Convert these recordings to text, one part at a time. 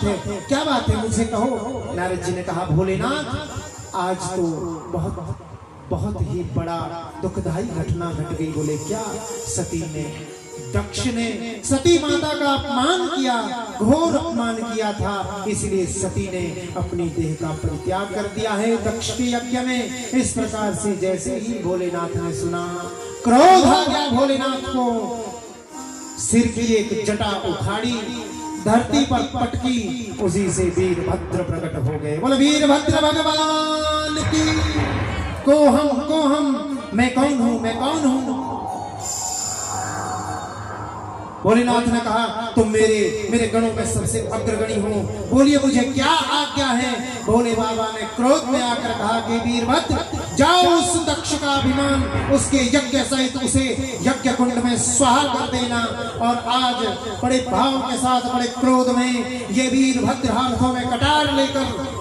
है, क्या बात है, मुझे कहो। नारद जी ने कहा, भोलेनाथ आज तो बहुत बहुत ही बड़ा दुखदायी घटना घट गई। बोले क्या? सती ने, दक्ष ने सती माता का अपमान किया, घोर अपमान किया था, इसलिए सती ने अपनी देह का परित्याग कर दिया है दक्ष के यज्ञ में। इस प्रकार से जैसे ही भोलेनाथ ने सुना, क्रोध आ गया भोलेनाथ को, सिर की एक जटा उखाड़ी, धरती पर पटकी, उसी से वीरभद्र प्रकट हो गए। बोले वीरभद्र भगवान की को हम, मैं कौन हूं, मैं कौन हूं। भोलेनाथ ने कहा, तुम मेरे गणों में सबसे अग्रगणी हो, बोलिए मुझे क्या आज्ञा है। भोले बाबा ने क्रोध में आकर कहा कि वीरभद्र जाओ, उस दक्ष का अभिमान, उसके यज्ञ सहित उसे यज्ञ कुंड में स्वाहा कर देना। और आज बड़े भाव के साथ, बड़े क्रोध में ये वीरभद्र हाथों में कटार लेकर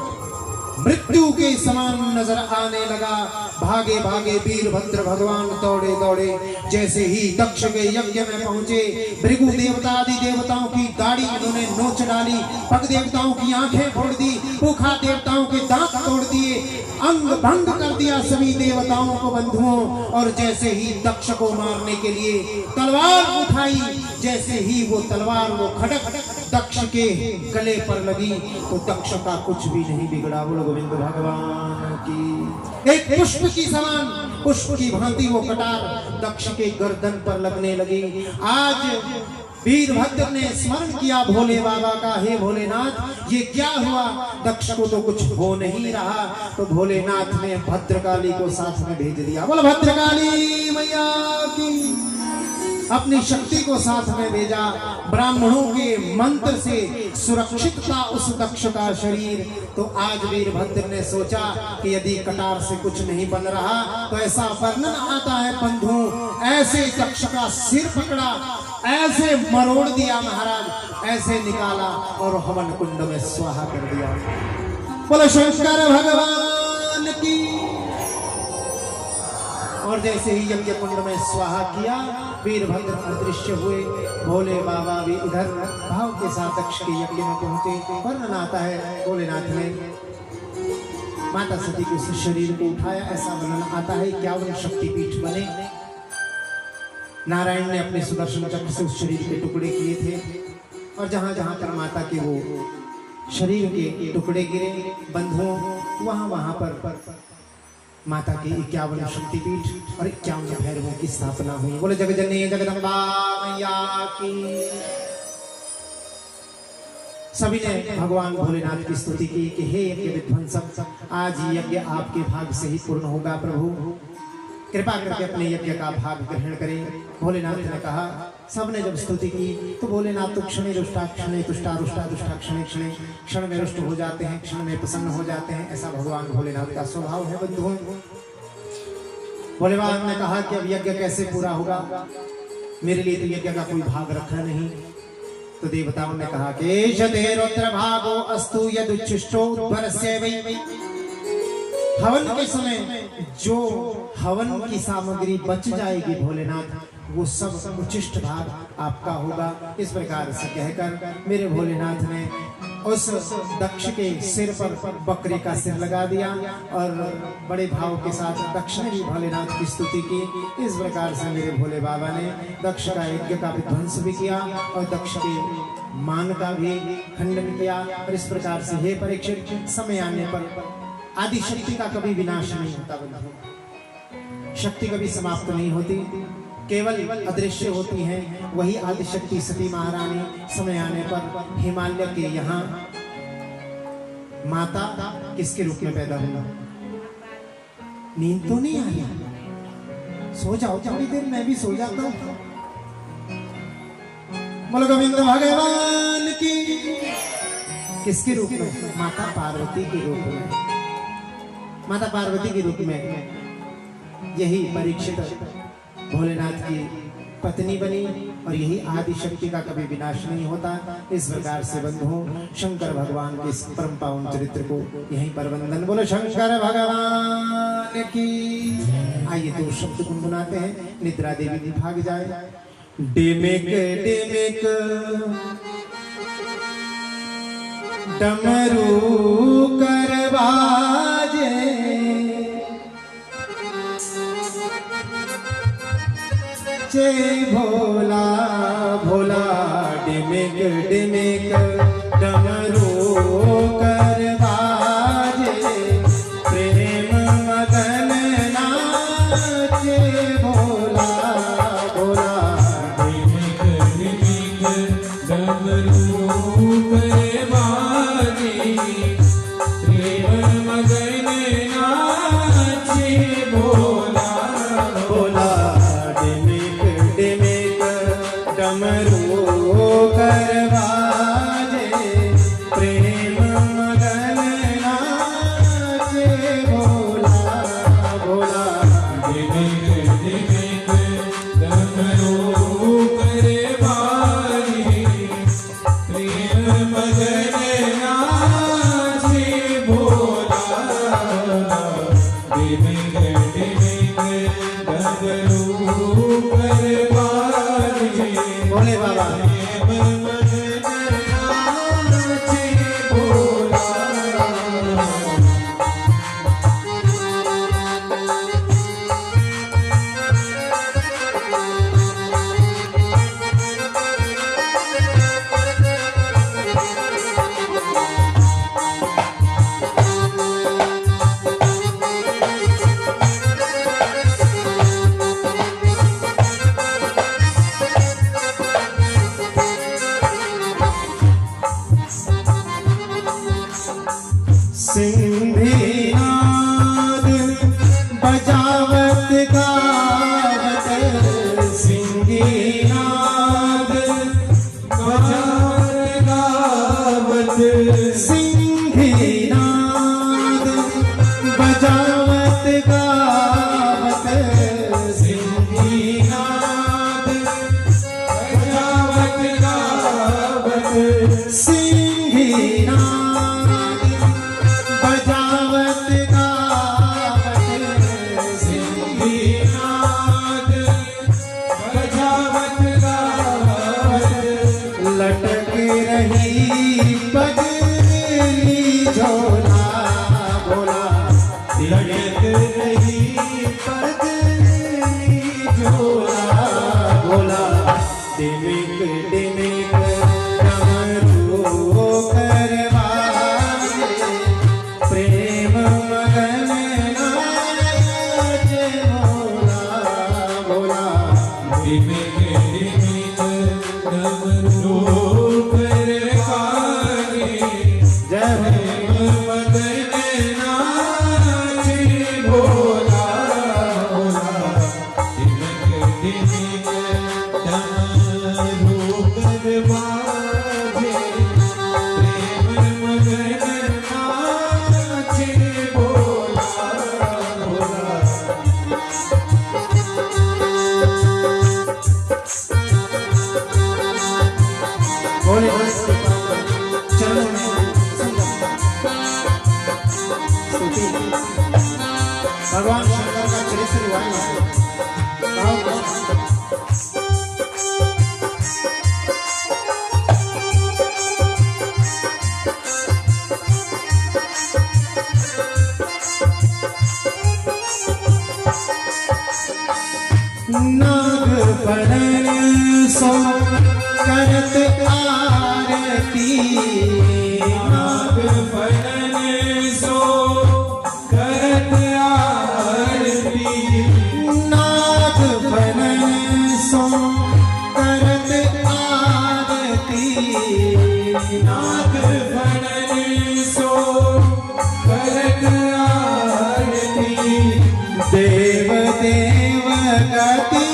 मृत्यु के समान नजर आने लगा। भागे भागे वीरभद्र भगवान दौड़े दौड़े, जैसे ही दक्ष के यज्ञ में पहुंचे, भृगु देवता आदि देवताओं की दाढ़ी उन्होंने नोच डाली, पग देवताओं की आंखें फोड़ दी, पुखा देवताओं के दांत तोड़ दिए, अंग भंग कर दिया सभी देवताओं को बंधुओं। और जैसे ही दक्ष को मारने के लिए तलवार उठाई, जैसे ही वो तलवार, वो खड़क दक्ष के गले पर लगी, तो दक्ष का कुछ भी नहीं बिगड़ा। बोलो गोविंद भगवान की। एक पुष्प की समान, पुष्प की भांति वो कटार दक्ष के गर्दन पर लगने लगी। आज वीरभद्र ने स्मरण किया भोले बाबा का, हे भोलेनाथ ये क्या हुआ, दक्ष को तो कुछ हो नहीं रहा। तो भोलेनाथ ने भद्रकाली को साथ में भेज दिया। बोलो भद्रकाली मैया की। अपनी शक्ति को साथ में भेजा, ब्राह्मणों के मंत्र से सुरक्षित था उस दक्ष का शरीर। तो आज वीरभद्र ने सोचा कि यदि कटार से कुछ नहीं बन रहा, तो ऐसा वर्णन आता है बंधु, ऐसे दक्ष का सिर पकड़ा, ऐसे मरोड़ दिया महाराज, ऐसे निकाला और हवन कुंड में स्वाहा कर दिया। बोलो शंकर भगवान की। और जैसे ही यज्ञ कुंड में स्वाहा किया, वीरभद्र अदृश्य हुए। भोले बाबा भी इधर भाव के साथ दक्ष के यज्ञ में पहुंचे। वर्णन आता है, भोलेनाथ ने माता सती के उस शरीर को उठाया, ऐसा वर्णन आता है 51 शक्तिपीठ बने। नारायण ने अपने सुदर्शन चक्र से उस शरीर के टुकड़े किए थे, और जहां जहां पर माता के वो शरीर के टुकड़े गिरे बंधुओं, वहां वहां पर माता के 51 शक्तिपीठ और 51 भैरवों की स्थापना हुई। बोले जगजननी जगदम्बा मैया की। सभी ने भगवान भोलेनाथ की स्तुति की कि हे यज्ञ विध्वंसक, आज यज्ञ आपके भाग से ही पूर्ण होगा। प्रभु कृपा करके अपने यज्ञ का भाग ग्रहण करें। भोलेनाथ ने कहा, सबने जब स्तुति की तो भोलेनाथ तो क्षणे रुष्टा, क्षणे तुष्टा, रुष्टा दुष्टा, क्षणे क्षणे क्षण में रुष्ट हो जाते हैं, क्षण में प्रसन्न हो जाते हैं। ऐसा भगवान भोलेनाथ का स्वभाव है बंधुओं। भोलेनाथ ने कहा कि अब यज्ञ कैसे पूरा होगा, मेरे लिए तो यज्ञ का कोई भाग रखा नहीं। तो देवताओं ने कहा कि शतेरोत्र भागो अस्तु यदुच्छिष्टो वरस्य वै। हवन के समय जो हवन की सामग्री बच जाएगी भोलेनाथ, वो सब उच्छिष्ट भाग आपका होगा। इस प्रकार से कहकर मेरे भोलेनाथ ने उस दक्ष के सिर पर बकरी का सिर लगा दिया, और बड़े भाव के साथ दक्ष ने भी भोलेनाथ की स्तुति की। इस प्रकार से मेरे भोले बाबा ने दक्ष का यज्ञ का विध्वंस भी किया और दक्ष के मान का भी खंडन किया। और इस प्रकार से हे परीक्षित, समय आने पर आदि शक्ति का कभी विनाश नहीं होता बंधु, शक्ति कभी समाप्त नहीं होती, केवल अदृश्य होती हैं। वही आदि शक्ति सती महारानी समय आने पर हिमालय के यहाँ माता किसके रूप में पैदा होगा। नींद तो नहीं आई, सो जाओ थोड़ी देर, मैं भी सो जाता हूँ। बोलो गोविंद भगवान की। किसके रूप में? माता पार्वती के रूप में। माता पार्वती के रूप में यही परीक्षित भोलेनाथ की पत्नी बनी, और यही आदि शक्ति का कभी विनाश नहीं होता। इस प्रकार से बंधुओं, शंकर भगवान के इस परम पावन चरित्र को यहीं पर वंदन। बोलो शंकर भगवान की। आइए 2 शब्द गुनगुनाते हैं, निद्रा देवी भी भाग जाए। डेमेक डेमेक डमरू करवाजे चे भोला भोला डिमिक डिमिक डमरू करवाजे प्रेम मगन नाचे भोला भोला डिमिक डिमिक डमरू करवाजे प्रेम मगन नाचे भोला भोला डिमिक डिमिक डमरू करवाजे प्रेम मगन नाचे भोला भोला डिमिक डिमिक डमरू करवाजे प्रेम मगन नाचे भोला डिमिक डिमिक डमरू करवाजे भोले बाबा प्रेम मगन नाचे भोला सिंधीनाद बजावत गावत सिंधीनाद बजावत गावत सिंधीनाद बजावत गावत सिंधीनाद बजावत गावत सिंधीनाद बजावत गावत सिंधीनाद बजावत गावत लटक रही पगली झोला भोला लटक रही पगली झोला भोला डिमिक डिमिक डमरू करवाजे प्रेम मगन नाचे भोला भोला डिमिक डिमिक डमरू करवाजे जय प्रेम मगन नाचे भोला भोला डिमिक डिमिक डमरू करवाजे प्रेम मगन नाचे भोला भोला भोले चरणों में स्तुति भगवान शंकर का चरित्र रिवाज है नाग बरन सो करत आरती नाग फलन सो करत आरती नाग बरन सो करत आरती नाग फलन सो करत आरती देव देव गति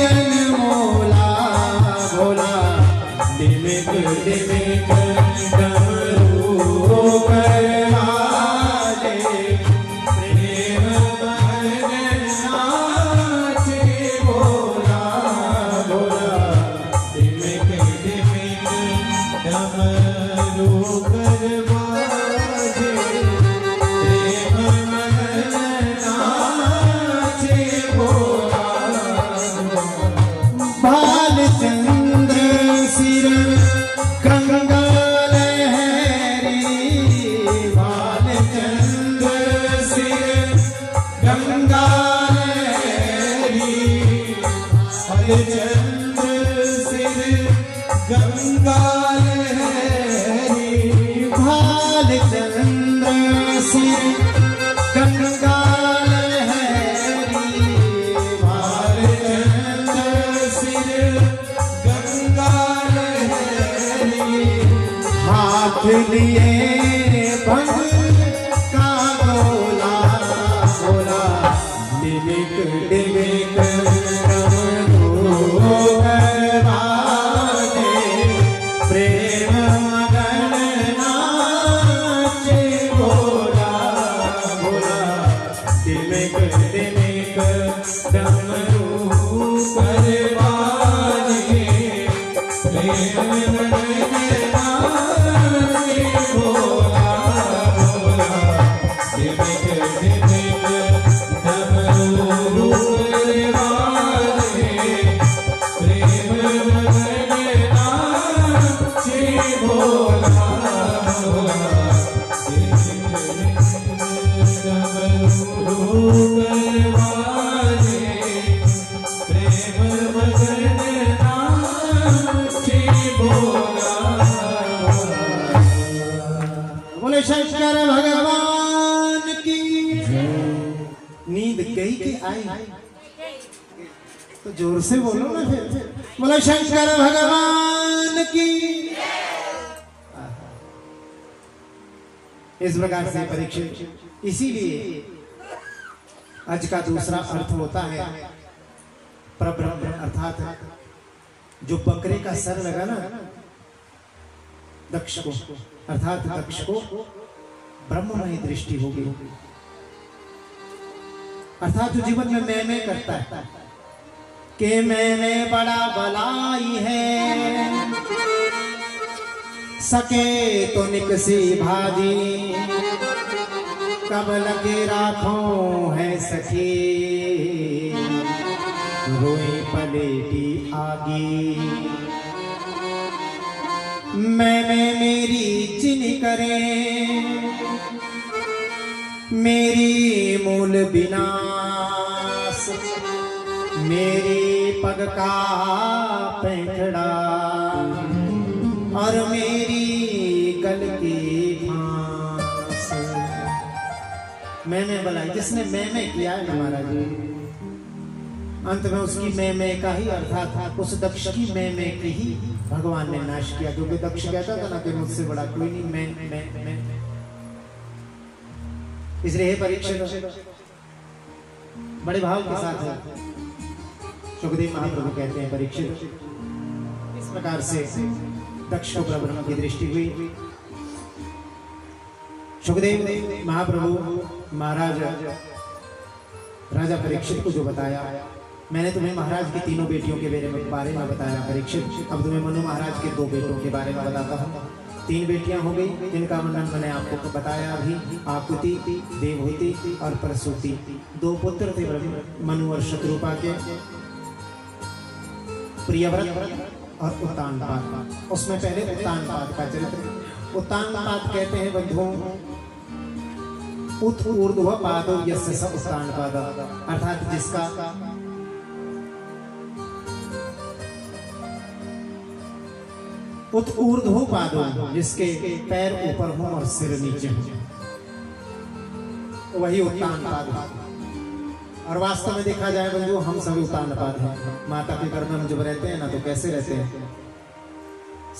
अनमोला भोला डिमिक डिमिक डमरू करवाजे प्रेम मगन नाचे भोला भोला डिमिक डिमिक डमरू करवाजे प्रेम मगन नाचे भोला बालचंद्र सिर कंगाल है हाथ लिए भंग का गोला बोला डिबिक डिबिक डमरू करवाने प्रेम मगन नाचे बोला बोला डिबिक डिबिक डमरू करवाने प्रेम मगन नाचे बोला बोला डिबिक डिबिक डमरू करवाने प्रेम मगन नाचे बोला बोला बोले शंकर भगवान की नींद गई कि आई तो जोर से बोलो ना फिर बोले शंकर भगवान की। इस प्रकार से परीक्षित इसीलिए आज का दूसरा अर्थ होता है परब्रह्म अर्थात जो बकरे का सर लगा ना दक्ष को अर्थात दक्ष को ब्रह्ममय दृष्टि होगी अर्थात जो जीवन में मैं करता है कि मैंने बड़ा बलाई है सके तो निकसी भाजी कब लगे राखों है सखी रोई पलेटी आगी मैंने मेरी चिन करे मेरी मूल विनाश मेरी पग का पैंखड़ा और मेरी गल की फांस। मैं बुलाई जिसने मैं किया है महाराज अंत में उसकी मैं का ही अर्थात उस दक्ष की मैं की ही भगवान ने नाश किया क्योंकि दक्ष कहता था ना कि मुझसे बड़ा कोई नहीं मैं। इसलिए हे परीक्षित बड़े भाव के साथ सुखदेव महाप्रभु कहते हैं परीक्षित इस प्रकार से दक्ष को ब्रह्म की दृष्टि हुई। सुखदेव महाप्रभु महाराज राजा परीक्षित को जो बताया मैंने तुम्हें महाराज की तीनों बेटियों के बारे में बताया परीक्षित अब तुम्हें मनु महाराज के 2 बेटों के बारे में बताता हूँ। 3 बेटियां हो गई जिनका वर्णन मैंने आपको बताया अभी आकुति देवहूति और प्रसूति। 2 पुत्र थे मनु और शत्रुपा के प्रियव्रत और उत्तानपाद। उसमें पहले उत्तानपाद का चरित्र उत्तानपाद कहते हैं बंधुओं उत ऊर्ध्व पादो यस्य स उत्तानपाद अर्थात जिसका उत ऊर्ध्व पादो जिसके पैर ऊपर हो और सिर नीचे हो वही उत्तानपाद। और वास्तव में देखा जाए बंधु हम सभी उत्तानपाद हैं। माता के गर्भ में जब रहते हैं ना तो कैसे रहते हैं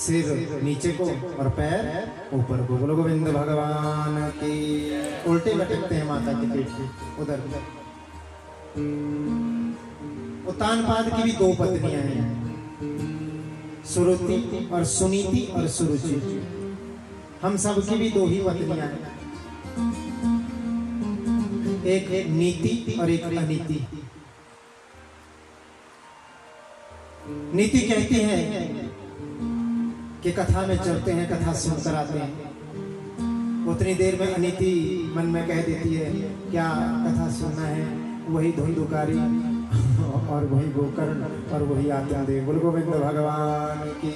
सिर नीचे को और पैर ऊपर को। बोलो गोविंद भगवान की उल्टे लटकते हैं माता के पेट पे उधर। उत्तानपाद की भी 2 पत्नियां हैं सुरुति और सुनीति और सुरुचि। हम सब की भी 2 ही पत्नियां हैं एक नीति और एक अनीति। नीति कहती है कि कथा में चलते हैं कथा सुनकर आते हैं उतनी देर में अनीति मन में कह देती है क्या कथा सुनना है वही धुंधुकारी और वही गोकर्ण और वही आत्मदेव। बोल गोविंद भगवान की।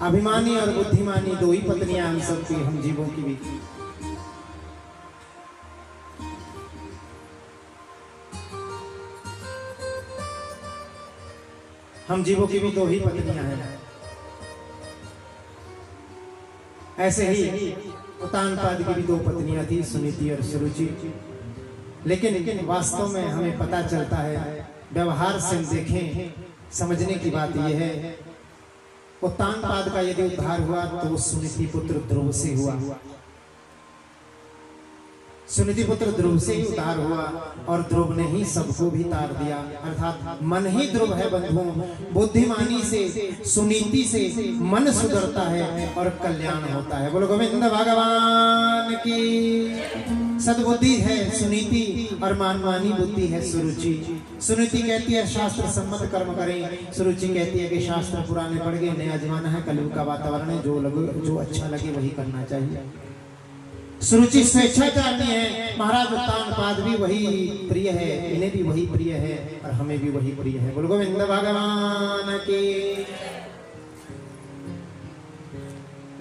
अभिमानी और बुद्धिमानी 2 ही पत्नियां हम सबकी हम जीवों की भी। हम जीवों की भी 2 ही पत्नियां हैं। ऐसे ही उत्तानपाद की भी 2 पत्नियां थी सुनीति और सुरुचि। लेकिन वास्तव में हमें पता चलता है व्यवहार से देखें समझने की बात यह है उत्तानपाद का यदि उद्धार हुआ तो सुनीति पुत्र ध्रुव से हुआ, सुनीति पुत्र ध्रुव से ही उद्धार हुआ और ध्रुव ने ही सबको भी तार दिया। अर्थात मन ही ध्रुव है बंधुओं। बुद्धिमानी से, सुनीति से मन सुधरता है और कल्याण होता है। बोलो गोविंद भगवान की। सद्बुद्धि है सुनीति और मानमानी बुद्धि है सुरुचि। सुनीति कहती है शास्त्र सम्मत कर्म करें, सुरुचि कहती है कि शास्त्र पुराने पढ़ गए, नया जमाना है, कलयुग का वातावरण है, जो अच्छा लगे वही करना चाहिए। सुरुचि स्वेच्छाचारणी है। महाराज उत्तानपाद भी वही प्रिय है, इन्हें भी वही प्रिय है और हमें भी वही प्रिय है। बोलो गोविंद भगवान की।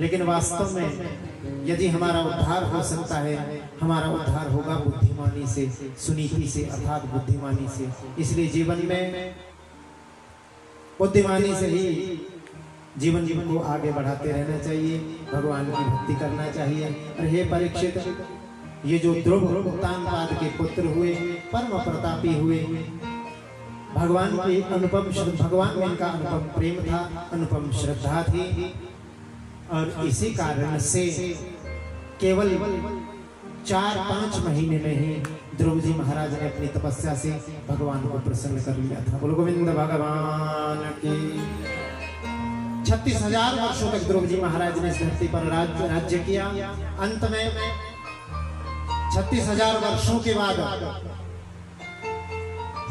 लेकिन वास्तव में यदि हमारा उद्धार हो सकता है, हमारा उद्धार होगा बुद्धिमानी से, सुनीति से, अर्थात बुद्धिमानी से। इसलिए जीवन में बुद्धिमानी से ही जीवन को आगे बढ़ाते रहना चाहिए, भगवान की भक्ति करना चाहिए। और हे परीक्षित, ये जो ध्रुव उत्तानपाद के पुत्र हुए, परम प्रतापी हुए, भगवान की भगवान में इनका अनुपम प्रेम था, अनुपम श्रद्धा थी और इसी कारण से केवल 4-5 महीने में ही ध्रुव जी महाराज ने अपनी तपस्या से भगवान को प्रसन्न कर लिया था। बोलो गोविंद भगवान की। 36,000 वर्षों तक ध्रुव जी महाराज ने इस धरती पर राज्य किया। अंत में 36,000 वर्षों के बाद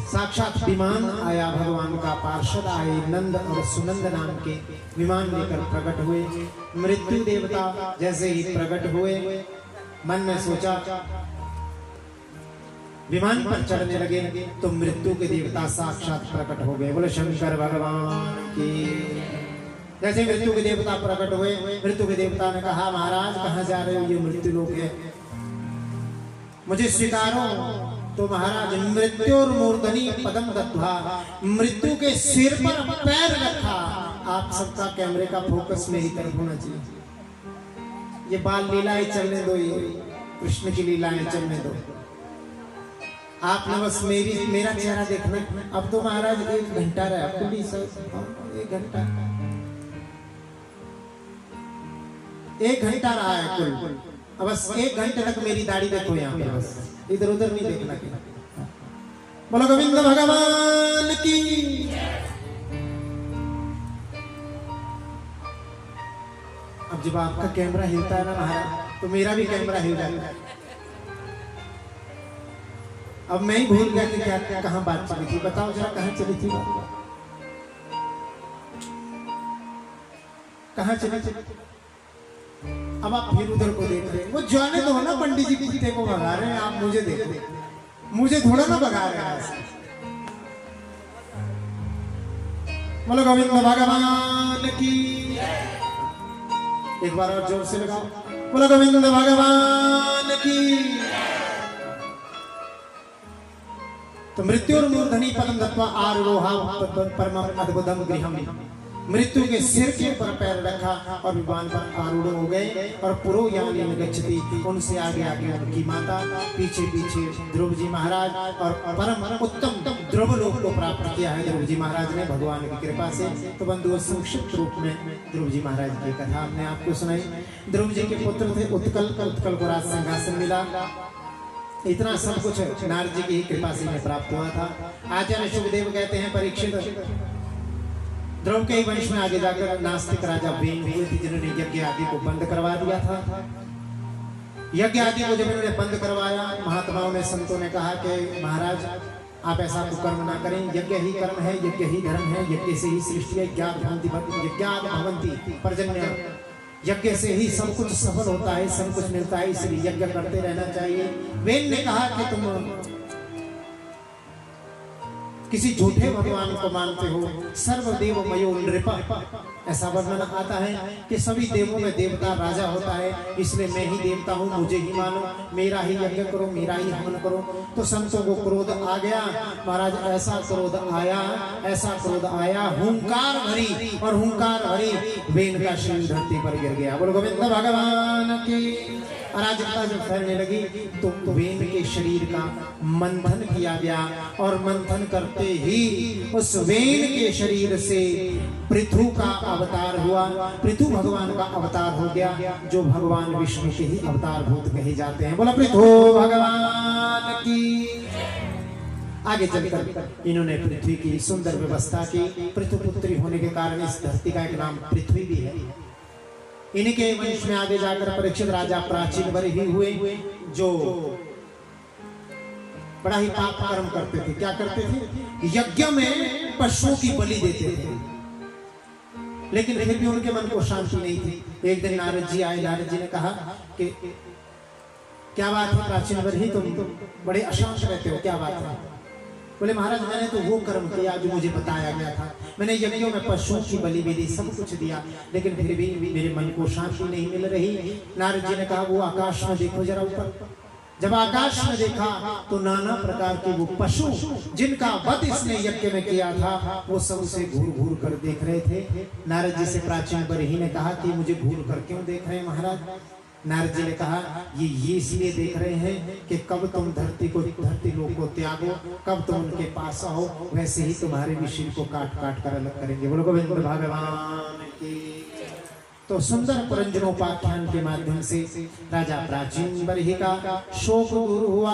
साक्षात विमान आया, भगवान का पार्षद आए, नंद और सुनंद नाम के विमान लेकर प्रकट हुए। मृत्यु देवता जैसे ही प्रकट हुए, मन में सोचा, विमान पर चढ़ने लगे तो मृत्यु के देवता साक्षात प्रकट हो गए। बोले शंकर भगवान की। जैसे मृत्यु के देवता प्रकट हुए, मृत्यु के देवता ने कहा, महाराज कहाँ जा रहे हो, ये मृत्यु लोक है, मुझे स्वीकारो। तो महाराज मृत्यु और मूर्धनी पदम दत्वा, मृत्यु के सिर पर पैर रखा। आप सबका कैमरे का फोकस मेरी तरफ होना चाहिए। ये बाल लीलाएं चलने दो, ये कृष्ण की लीलाएं चलने दो। आपने बस मेरा चेहरा देखना। अब तो महाराज 1 घंटा रहा, 1 घंटा, 1 घंटा रहा है कुल। अब बस 1 घंटे तक मेरी दाढ़ी देखो यहाँ पे, बस इधर उधर नहीं देखना। बोलो गोविंद भगवान की। अब जब आपका कैमरा हिलता है ना महाराज, तो मेरा भी कैमरा हिल जाता है। अब मैं ही भूल गया कि क्या कहाँ बात चली थी। बताओ जरा, कहाँ चली थी बात, कहाँ चली थी? अब आप फिर उधर को देख रहे हैं। वो जाने दो ना, पंडित जी कुत्ते को भगा रहे हैं, आप मुझे देख रहे हैं, मुझे थोड़ा ना भगा रहे हैं। बोलो गोविंद भगवान की। एक बार और जोर से लगाओ, बोलो गोविंद भगवान की। तो मृत्यु और मूर्धनी पदम दत्वा आरोहा परमं अद्भुतम गृहम्। मृत्यु के सिर के ऊपर पैर रखा और विमान पर आरूढ़ हो गए और पुरोयानी गच्छति, उनसे आगे आगे उनकी माता, पीछे पीछे ध्रुव जी महाराज, और परम उत्तम ध्रुव लोक को प्राप्त किया है ध्रुव जी महाराज ने भगवान की कृपा से। तो बंधुओं, संक्षिप्त रूप में ध्रुव जी महाराज की कथा हमने आपको सुनाई। ध्रुव जी के पुत्र थे उत्कल को राज सिंहासन मिला। इतना सब कुछ नारद जी की कृपा से इन्हें प्राप्त हुआ था। आचार्य शुभदेव कहते हैं, परीक्षित ध्रुव के ही वंश में आगे जाकर नास्तिक राजा वेन हुए थे, जिन्होंने यज्ञ आदि को बंद करवा दिया था। यज्ञ आदि को जब इन्होंने बंद करवाया, महात्माओं ने, संतों ने कहा कि महाराज आप ऐसा कुकर्म ना करें, यज्ञ ही कर्म है, यज्ञ ही धर्म है, यज्ञ से ही सृष्टि है, यज्ञात् भवन्ति पर्जन्य, यज्ञ से ही सब कुछ सफल होता है, सब कुछ मिलता है, इसलिए यज्ञ करते रहना चाहिए। वेन ने कहा कि तुम किसी झूठे भगवान को मानते हो, सर्वदेव मयो नृप, ऐसा वर्णन आता है कि सभी देवों में देवता राजा होता है, इसलिए मैं ही देवता हूँ, मुझे ही मानो, मेरा ही यज्ञ करो, मेरा ही हवन करो। तो संतों को क्रोध आ गया महाराज, ऐसा क्रोध आया, हुंकार भरी, और हुंकार भरी वेन का शरीर धरती पर गिर गया। बोलो गोविंद भगवान की। अराजकता जब फैलने लगी तो वेन के शरीर का मंथन किया गया और मंथन करते ही उस वेन के शरीर से पृथु का अवतार हुआ। पृथु भगवान का अवतार हो गया, जो भगवान विष्णु के ही अवतार भूत कहे जाते हैं। बोला पृथु भगवान की। आगे चलकर इन्होंने पृथ्वी की सुंदर व्यवस्था की। पृथु पुत्री होने के कारण इस धरती का एक नाम पृथ्वी भी है। इनके वंश में आगे जाकर परीक्षित राजा प्राचीन वर ही हुए, जो बड़ा ही पाप कर्म करते थे। क्या करते थे? यज्ञ में पशुओं की बलि देते थे, लेकिन फिर भी उनके मन को शांति नहीं थी। एक दिन नारद जी आए। नारद जी ने कहा कि क्या बात है प्राचीन वर ही, तुम बड़े अशांत रहते हो, क्या बात है? बोले महाराज मैंने तो वो कर्म किया जो मुझे बताया गया था। मैंने यज्ञों में पशुओं की बलि भी दी, सब कुछ दिया, लेकिन फिर भी मेरे मन को शांति नहीं मिल रही। नारद जी ने कहा वो आकाश में देखो जरा ऊपर। जब आकाश में देखा तो नाना प्रकार के वो पशु जिनका वध इसने यज्ञ में किया था, वो सब उसे घूर घूर कर देख रहे थे। नारद जी से प्राचीन बरही ने कहा कि मुझे घूर कर क्यों देख रहे हैं महाराज? नारद जी ने कहा ये इसलिए देख रहे हैं कि कब तुम धरती लोक को त्यागो, कब तुम उनके पास आओ, वैसे ही तुम्हारे भी शरीर को काट काट कर अलग करेंगे। बोलो गोविंद भगवान की। तो सुंदर पुरंजनोपाख्यान के माध्यम से राजा प्राचीन बरही का शोक दूर हुआ।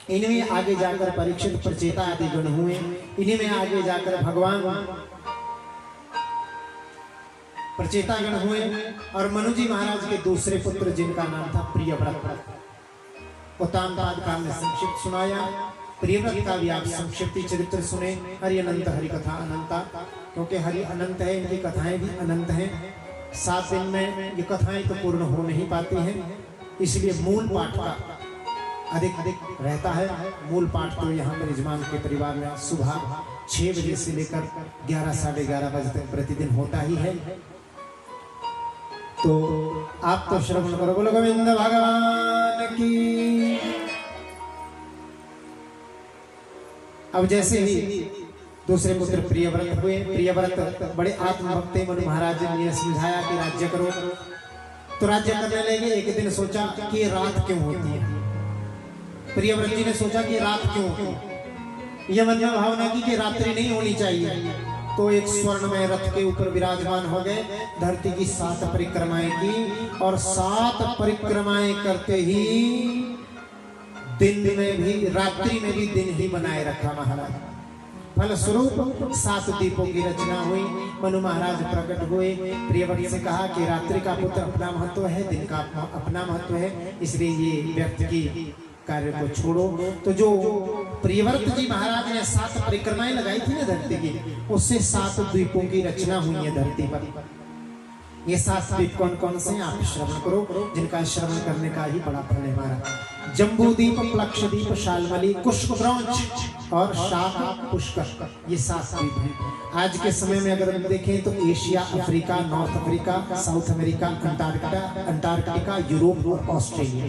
इनमें आगे जाकर परीक्षित प्रचेता आदि गण हुए। इन्हीं में आगे जाकर भगवान प्रचेतागण हुए और मनु जी महाराज के दूसरे पुत्र जिनका नाम था प्रियव्रत, उत्तानपाद काल में संक्षिप्त सुनाया। प्रियव्रत का भी आप संक्षिप्त चरित्र सुने। हरि अनंत हरि कथा अनंता, क्योंकि हरि अनंत है, इनकी कथाएं भी अनंत हैं। 7 दिन में ये कथाएं तो पूर्ण हो नहीं पाती हैं, इसलिए मूल पाठ का अधिक रहता है। मूल पाठ तो यहाँ पर यजमान के परिवार में सुबह 6 बजे से लेकर 11 साढ़े 11 बजे तक प्रतिदिन होता ही है। तो आप तो श्रवण करो। बोलो गोविंद भगवान की। अब जैसे ही दूसरे पुत्र प्रियव्रत हुए, प्रियव्रत बड़े आत्मभक्त मनु महाराज ने समझाया कि राज्य करो, तो राज्य करने लगे। एक दिन सोचा कि रात क्यों होती है। प्रियव्रत जी ने सोचा कि रात क्यों होती, यह मन में भावना की कि रात्रि नहीं होनी चाहिए। तो एक स्वर्णमय रथ के ऊपर विराजमान हो गए, धरती की 7 परिक्रमाएं की और 7 परिक्रमाएं करते ही दिन में भी रात्रि में भी दिन ही बनाए रखा महाराज। फलस्वरूप 7 दीपों की रचना हुई। मनु महाराज प्रकट हुए। प्रियव्रत से कहा कि रात्रि का पुत्र अपना महत्व है, दिन का अपना महत्व है, इसलिए ये व्यक्ति की कार्य को छोड़ो। तो जो प्रियव्रत जी महाराज ने 7 परिक्रमाएं लगाई थी ना धरती की, उससे 7 द्वीपों की रचना हुई है धरती पर। ये 7 द्वीप कौन कौन से हैं आप श्रवण करो, जिनका श्रवण करने का ही बड़ा फल है हमारा। जम्बूदीप, प्लक्षद्वीप, शालमली, कुष्क और शाह पुष्कर, ये 7 द्वीप हैं। आज के समय में अगर हम देखें तो Asia, Africa, north Africa, south America, Antarctica, Europe और ऑस्ट्रेलिया,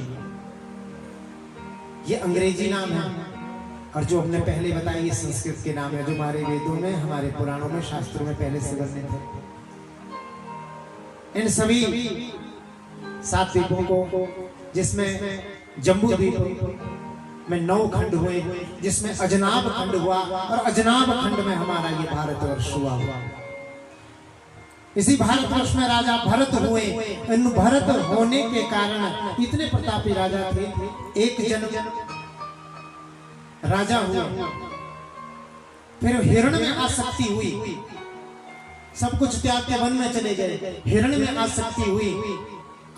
ये अंग्रेजी नाम है। और जो हमने पहले बताया ये संस्कृत के नाम है, जो हमारे वेदों में, हमारे पुराणों में, शास्त्रों में पहले से वर्णित है। इन सभी 7 द्वीपों को, जिसमें जम्बू द्वीप में 9 खंड हुए, जिसमें अजनाब खंड हुआ और अजनाब खंड में हमारा ये भारतवर्ष हुआ। इसी भारतवर्ष में राजा भरत हुए। इन भरत होने के कारण इतने प्रतापी राजा थे। एक जन्म राजा हुए, फिर हिरण में आसक्ति हुई, सब कुछ त्याग के वन में चले गए। हिरण में आसक्ति हुई,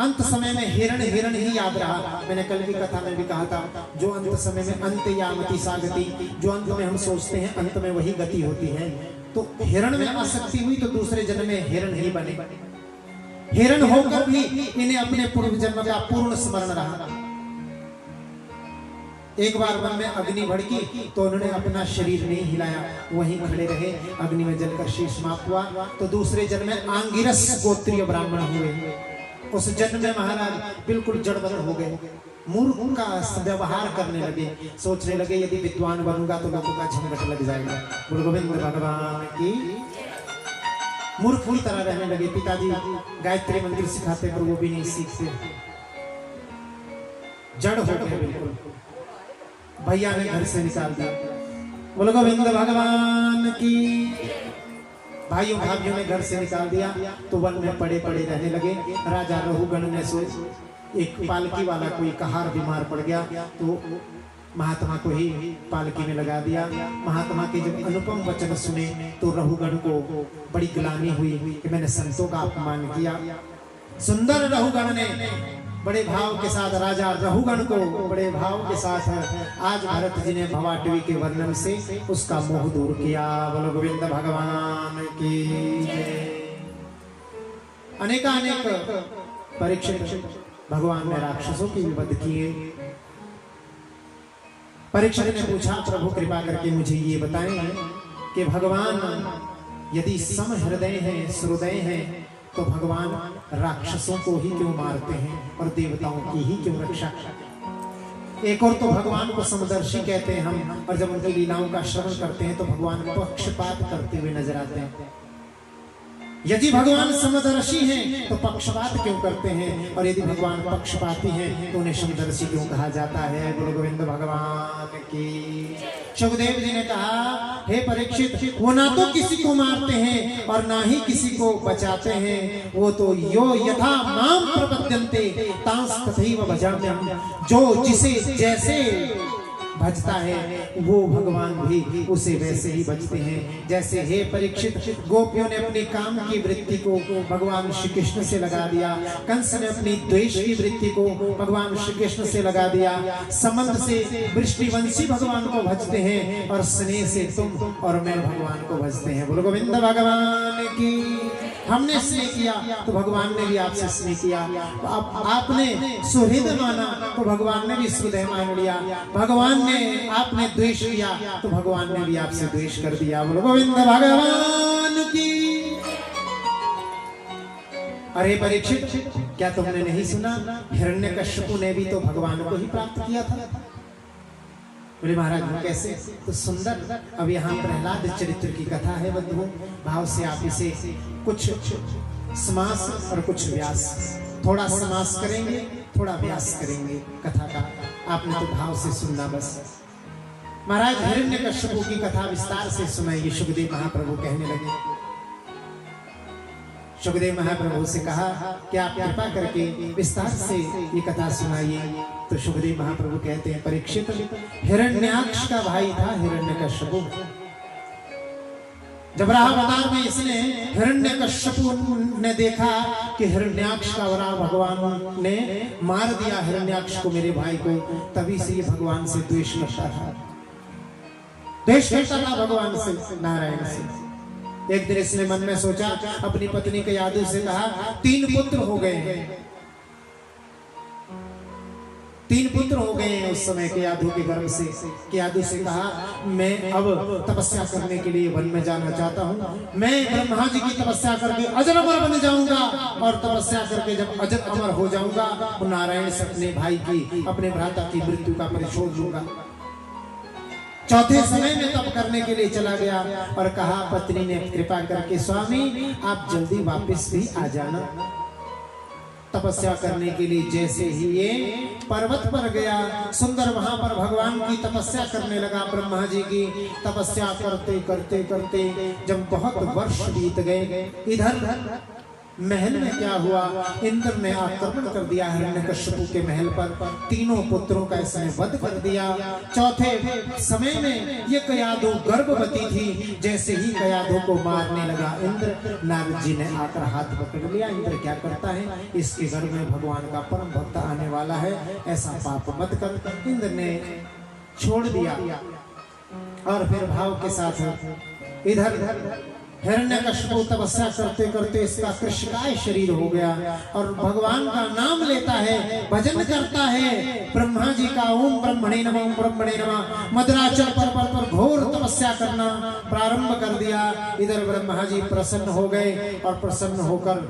अंत समय में हिरण हिरण ही याद रहा। मैंने कल की कथा में भी कहा था, जो अंत समय में अंत यामति सागति, जो अंत में हम सोचते हैं अंत में वही गति होती है। तो हिरण में आसक्ति हुई तो दूसरे जन्म में हिरण ही बने। हिरण होकर भी इन्हें अपने पूर्व जन्म का पूर्ण स्मरण रहा। एक बार वन में अग्नि भड़की तो उन्होंने अपना शरीर नहीं हिलाया, वहीं खड़े रहे। अग्नि में जलकर शेष समाप्त हुआ। तो दूसरे जन्म में आंगिरस गोत्रीय ब्राह्मण हुए। उस जन्म में महाराज बिल्कुल जड़बड़ हो गए, मूर्ख का व्यवहार करने लगे। सोचने लगे यदि विद्वान बनूंगा तो लोगों का झंझट लग जाएगा। गुरु गोविंद भगवान की। मूर्ख की तरह रहने लगे। पिताजी गायत्री मंत्र सिखाते पर वो भी नहीं सीखते। जड़ हो गए बिल्कुल। भैया ने घर से निकाल दिया। बोलो गोविंद भगवान की। भाइयों भाभीियों ने घर से निकाल दिया तो वन में पड़े पड़े रहने लगे। राजा रहुगण ने एक पालकी वाला कोई कहार बीमार पड़ गया तो महात्मा को ही पालकी में लगा दिया। महात्मा के जब अनुपम वचन सुने तो रहुगण को बड़ी ग्लानि हुई कि मैंने संतों का अपमान किया। सुंदर रहुगण ने बड़े भाव के साथ, राजा रहुगण को बड़े भाव के साथ आज भरत जी ने भवाटवी के वर्णन से उसका मोह दूर किया। बोलो गोविंद भगवान की। अनेकानेक परीक्षित भगवान ने राक्षसों की भी वध किए। परीक्षित ने पूछा प्रभु कृपा करके मुझे ये बताएं कि भगवान यदि सम हृदय हैं, सुहृदय हैं, तो भगवान राक्षसों को ही क्यों मारते हैं और देवताओं की ही क्यों रक्षा करते हैं? एक और तो भगवान को समदर्शी कहते हैं हम, और जब उनकी लीलाओं का श्रवण करते हैं तो भगवान पक्षपात करते हुए नजर आते हैं। यदि भगवान समदर्शी हैं तो पक्षपात क्यों करते हैं, और यदि भगवान पक्षपाती हैं तो उन्हें समदर्शी क्यों कहा जाता है? बोलो गोविंद भगवान की। सुखदेव जी ने कहा, हे परीक्षित, वो ना तो किसी को मारते हैं और ना ही किसी को बचाते हैं। वो तो यो यथा माम प्रपद्यन्ते तांस तथैव भजाम्यहम्। जो जिसे जैसे भजता है वो भगवान भी उसे वैसे ही भजते हैं। जैसे हे परीक्षित, गोपियों ने अपनी काम की वृत्ति को भगवान श्री कृष्ण से लगा दिया, कंस ने अपनी द्वेष की वृत्ति को भगवान श्री कृष्ण से लगा दिया, संबंध से वृष्टिवंशी भगवान को भजते हैं और स्नेह से तुम और मैं भगवान को भजते हैं। बोलो गोविंद भगवान की। हमने स्नेह किया तो भगवान ने भी आपसे स्नेह किया, आपने सुहृद माना तो भगवान ने भी सुहृदय मान लिया, भगवान ने आपने द्वेष किया तो भगवान ने भी आपसे द्वेष कर दिया। बोलो गोविंद भगवान की। अरे परीक्षित, क्या तुमने नहीं सुना हिरण्यकश्यप ने भी तो भगवान को ही प्राप्त किया था? बोले महाराज वो कैसे? तो सुंदर। अब यहाँ प्रहलाद चरित्र की कथा है बंधुओं, भाव से आप इसे कुछ समास और कुछ व्यास, थोड़ा समास करेंगे थोड़ा व्यास करेंगे कथा का। आपने तो भाव से सुनना बस। महाराज हिरण्यकश्यप की कथा विस्तार से सुनाइए। सुखदेव महाप्रभु कहने लगे। सुखदेव महाप्रभु से कहा कि आप कृपा करके विस्तार से ये कथा सुनाइए। तो सुखदेव महाप्रभु कहते हैं, परीक्षित, हिरण्याक्ष का भाई था हिरण्यकश्यप। जब राहावतार में इसने हिरण्यकश्यप ने देखा कि हिरण्याक्ष का वरा भगवान ने मार दिया हिरण्याक्ष को, मेरे भाई को, तभी से ये भगवान से द्वेष करता था, द्वेष करता था भगवान से, नारायण से। एक दिन इसने मन में सोचा, अपनी पत्नी के यादू से कहा, 3 पुत्र हो गए हैं, 3 पुत्र हो गए हैं उस समय के यादू के गर्भ से। के यादू से कहा, मैं अब तपस्या करने के लिए वन में जाना चाहता हूँ, मैं ब्रह्मा जी की तपस्या करके अजर अमर बन जाऊंगा, और तपस्या करके जब अजर अमर हो जाऊंगा तो नारायण से अपने भाई की, अपने भ्राता की मृत्यु का परिशोध लूंगा। चौथे समय में तप करने के लिए चला गया और कहा, पत्नी ने कृपा करके, स्वामी आप जल्दी वापस भी आ जाना। तपस्या करने के लिए जैसे ही ये पर्वत पर गया, सुंदर वहां पर भगवान की तपस्या करने लगा। ब्रह्मा जी की तपस्या करते करते करते जब बहुत वर्ष बीत गए, इधर महल में क्या हुआ, इंद्र ने आक्रमण कर दिया हिरण्यकश्यप के महल पर, 3 पुत्रों का इसने वध कर दिया। चौथे समय में ये कयाधु गर्भवती थी, जैसे ही कयाधु को मारने लगा इंद्र, नारद जी ने आकर हाथ पकड़ लिया। इंद्र क्या करता है, इसके गर्भ में भगवान का परम भक्त आने वाला है, ऐसा पाप मत कर। इंद्र ने छोड़ दिया और फिर भाव के साथ इधर हिरण्यकश्यप तपस्या करते करते इसका कृष्णकाय शरीर हो गया और भगवान का नाम लेता है, भजन करता है ब्रह्मा जी का। ओम ब्रह्मणे नमः, ओम ब्रह्मणे नमः। मद्राचल पर्वत पर घोर तपस्या करना प्रारंभ कर दिया। इधर ब्रह्मा जी प्रसन्न हो गए और प्रसन्न होकर